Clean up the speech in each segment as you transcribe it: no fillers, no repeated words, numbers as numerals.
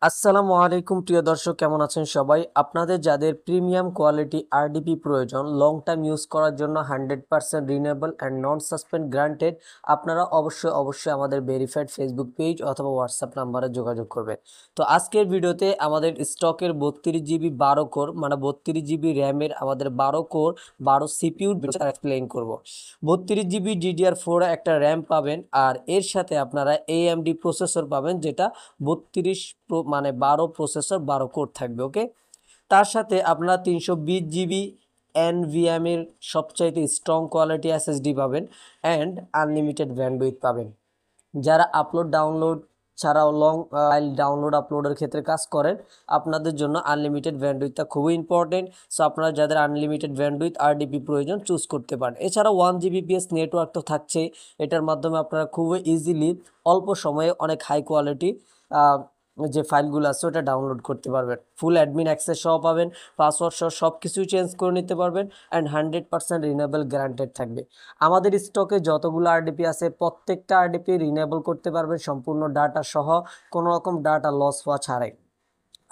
আসসালামু আলাইকুম প্রিয় দর্শক, কেমন আছেন সবাই? আপনাদের যাদের প্রিমিয়াম কোয়ালিটি আরডিপি প্রয়োজন লং টাইম ইউজ করার জন্য 100% renewable and non suspend granted, আপনারা অবশ্যই আমাদের ভেরিফাইড ফেসবুক পেজ অথবা হোয়াটসঅ্যাপ নাম্বারে যোগাযোগ করবেন। তো আজকের ভিডিওতে আমাদের স্টকের 32 জিবি 12 কোর মানে 32 জিবি র্যামের আমাদের 12 কোর 12 সিপিইউ এক্সপ্লেইন করব। 32 জিবি DDR4 একটা র্যাম পাবেন, আর এর সাথে আপনারা AMD প্রসেসর পাবেন, যেটা 32 মানে 12 প্রসেসর 12 কোর থাকবে। ওকে, তার সাথে আপনারা 320 জিবি NVMe এর সবচাইতে স্ট্রং কোয়ালিটি SSD পাবেন অ্যান্ড আনলিমিটেড ব্যান্ডউইথ পাবেন। যারা আপলোড ডাউনলোড ছাড়াও লং ফাইল ডাউনলোড আপলোডের ক্ষেত্রে কাজ করেন, আপনাদের জন্য আনলিমিটেড ব্যান্ডউইথটা খুবই ইম্পর্টেন্ট। সো আপনারা যাদের আনলিমিটেড ব্যান্ডউইথ আরডিপি প্রয়োজন চুজ করতে পারেন। এছাড়া 1 Gbps নেটওয়ার্ক তো থাকছে, এটার মাধ্যমে আপনারা খুবই ইজিলি অল্প সময়ে অনেক হাই কোয়ালিটি যে ফাইলগুলো আছে ওটা ডাউনলোড করতে পারবেন। ফুল অ্যাডমিন অ্যাক্সেস সহ পাবেন, পাসওয়ার্ড সহ সব কিছুই চেঞ্জ করে নিতে পারবেন অ্যান্ড 100% রিনিউয়েবল গ্যারান্টেড থাকবে। আমাদের স্টকে যতগুলো আরডিপি আছে প্রত্যেকটা আরডিপি রিনিউয়েবল করতে পারবেন সম্পূর্ণ ডাটা সহ, কোনো রকম ডাটা লস হওয়া ছাড়াই।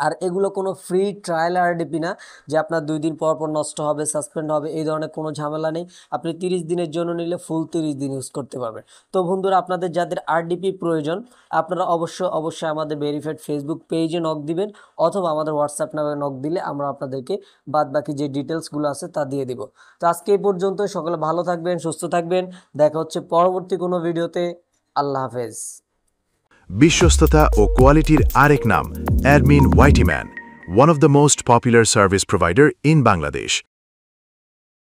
আর এগুলো কোনো ফ্রি ট্রায়াল আরডিপি না যে আপনার 2 দিন পর পর নষ্ট হবে, সাসপেন্ড হবে, এই ধরনের কোনো ঝামেলা নেই। আপনি 30 দিনের জন্য নিলে ফুল 30 দিন ইউজ করতে পারবেন। তো বন্ধুরা, আপনাদের যাদের আরডিপি প্রয়োজন আপনারা অবশ্যই আমাদের ভেরিফাইড ফেসবুক পেজে নক দিবেন অথবা আমাদের হোয়াটসঅ্যাপ নাম্বারে নক দিলে আমরা আপনাদেরকে বাকি যে ডিটেলসগুলো আছে তা দিয়ে দিব। তো আজকে এই পর্যন্ত, সকলে ভালো থাকবেন, সুস্থ থাকবেন, দেখা হচ্ছে পরবর্তী কোনো ভিডিওতে। আল্লাহ হাফেজ। বিশ্বস্ততা ও কোয়ালিটির আরেক নাম admin ওয়াইটিম্যান, one of the most popular service provider in Bangladesh.